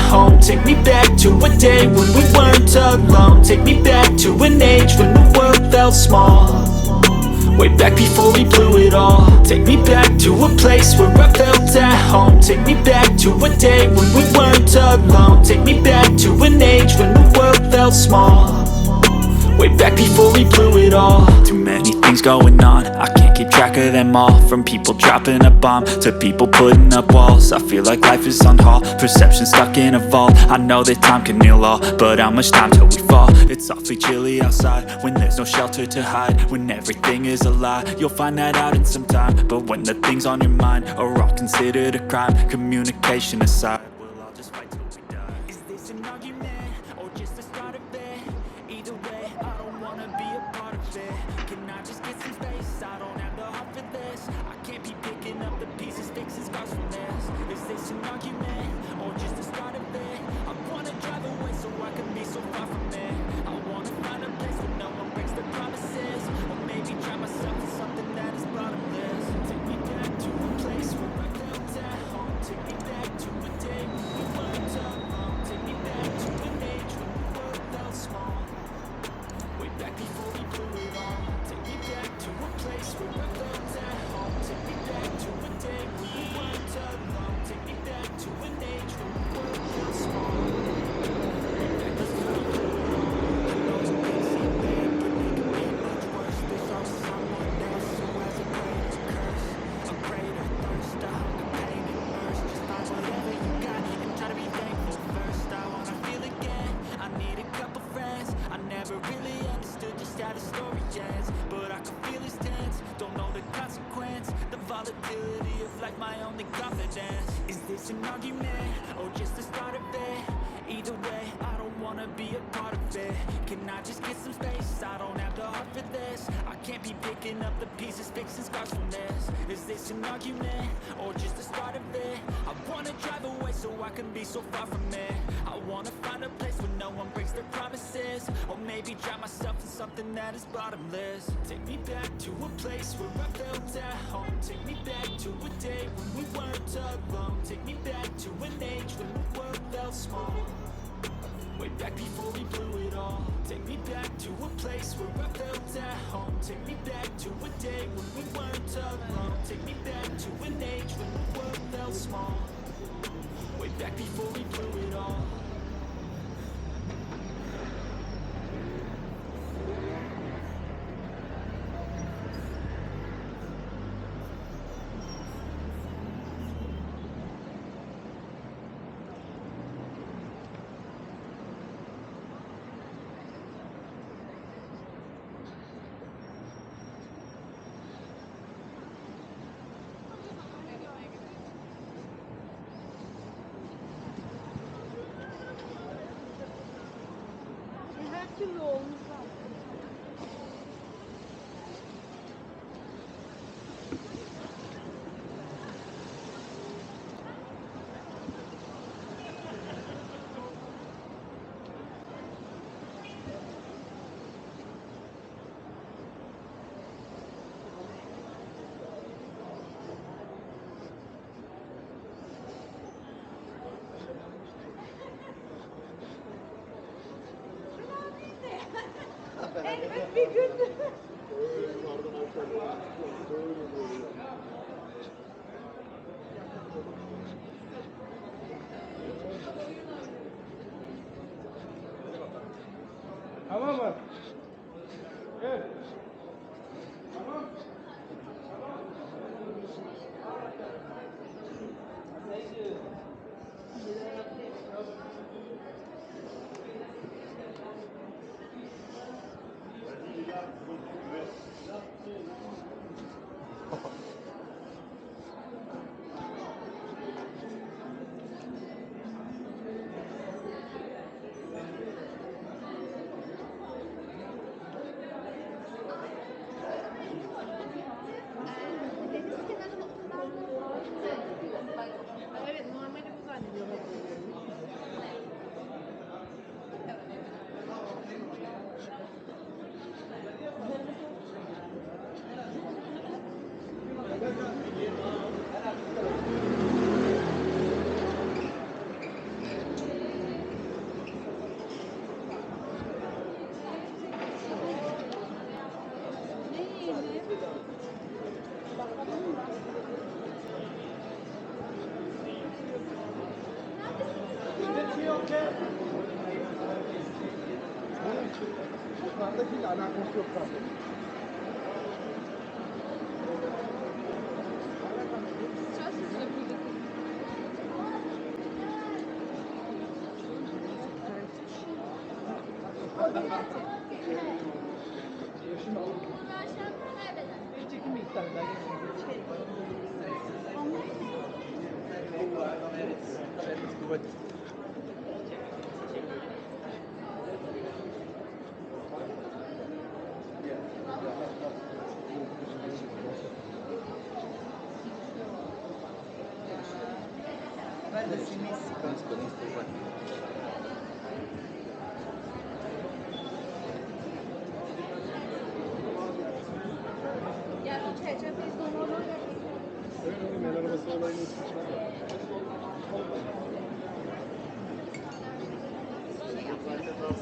home. Take me back to a day when we weren't alone. Take me back to an age when the world felt small. Way back before we blew it all. Take me back to a place where I felt at home. Take me back to a day when we weren't alone. Take me back to an age when the world felt small. Way back before we blew it all. Too many things going on, I can't keep track of them all. From people dropping a bomb to people putting up walls. I feel like life is on hold, perception stuck in a vault. I know that time can heal all, but how much time till we fall? It's awfully chilly outside, when there's no shelter to hide. When everything is a lie, you'll find that out in some time. But when the things on your mind are all considered a crime, communication aside, we'll all just fight till we die. Is this an argument, or just the start of it? Either way, I don't wanna be a part of it. Can I just get some space? I don't have the heart for this. I can't be picking up the pieces, fixing scars from this. Is this an argument, or just the start of it? I wanna drive away so I can be so far from it. I wanna find a place where no one breaks their promises. Or maybe drown myself in something that is bottomless. Take me back to a place where I felt at home. Take me back to a day when we weren't alone. Take me back to an age when the world felt small. Way back before we blew it all. Take me back to a place where I felt at home. Take me back to a day when we weren't alone. Take me back to an age when the world felt small. Way back before we blew it all. I know it may seem bad, but it could be much worse. There's always someone else who has a greater curse, a greater thirst, a hunger, pain, and thirst. Just find whatever you got and try to be thankful first. I wanna feel again, I need a couple friends. I never really understood just how the story ends, but I can feel it's tense, don't know the consequence. The volatility of life, my only confidence. Is this an argument, or just the start of it? Either way, I don't wanna be a part of it. Can I just get some space? I don't have the heart for this. I can't be picking up the pieces, fixing scars from this. Is this an argument, or just the start of it? I wanna drive away so I can be so far from it. I wanna find a place where no one breaks their promises. Or maybe drown myself in something that is bottomless. Take me back to a place where I felt at home. Take me back to a day when we weren't alone. Take me back to an age when the world felt small. Way back before we blew it all. Take me back to a place where I felt at home. Take me back to a day when we weren't alone. Take me back to an age when the world felt small. Way back before we blew it all. Her türlü olmuş zaten. Elbet bir gün. Tamam mı? Evet. Tamam. okey okey. Yukarıdakiyle alakası yok zaten. El arabası olayını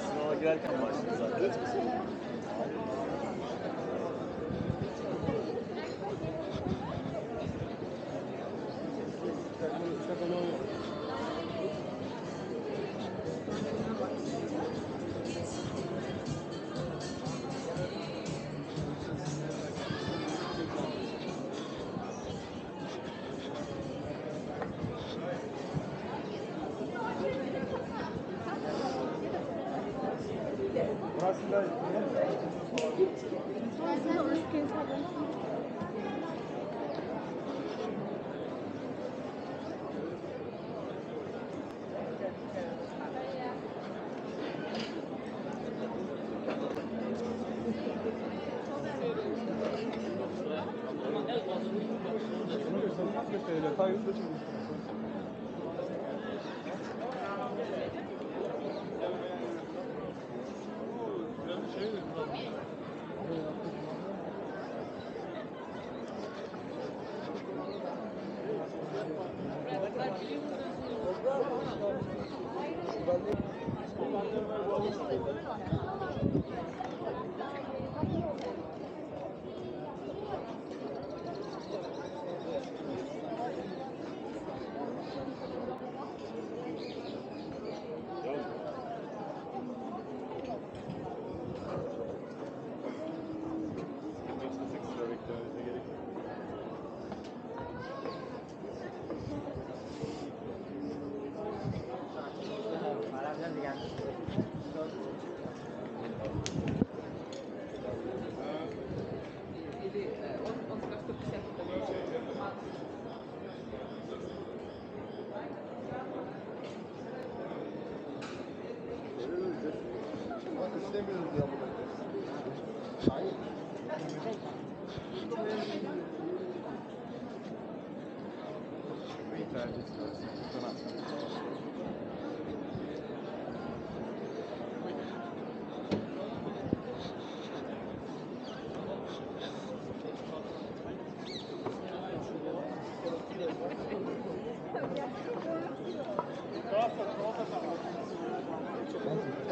Sınava girerken başladı zaten. Burası da istemiyoruz ya bunu. Hayır. Bir tercih sana.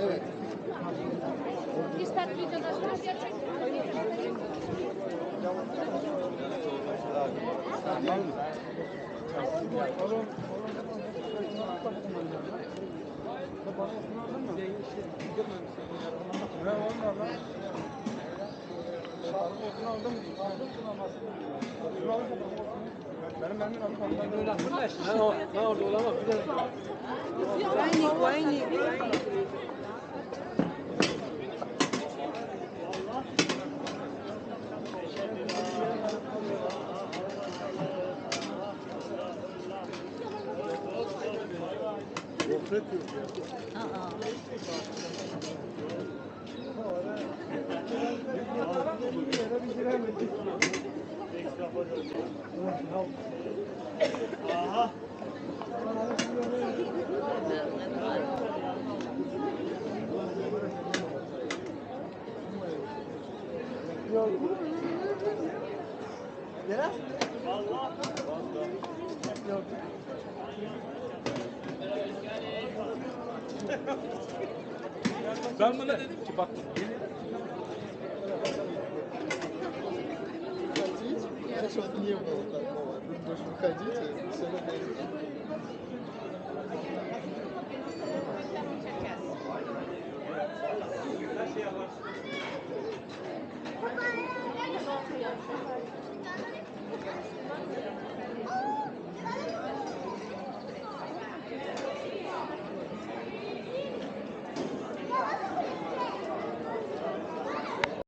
Evet. İster videoda gerçekten. Gofret yok ya. Aha. Biraz? Allah. Yok. Ben buna dedim ki bak Я что-то не было такого. Тут больше выходите, все на Reklamı çekeriz. Baba.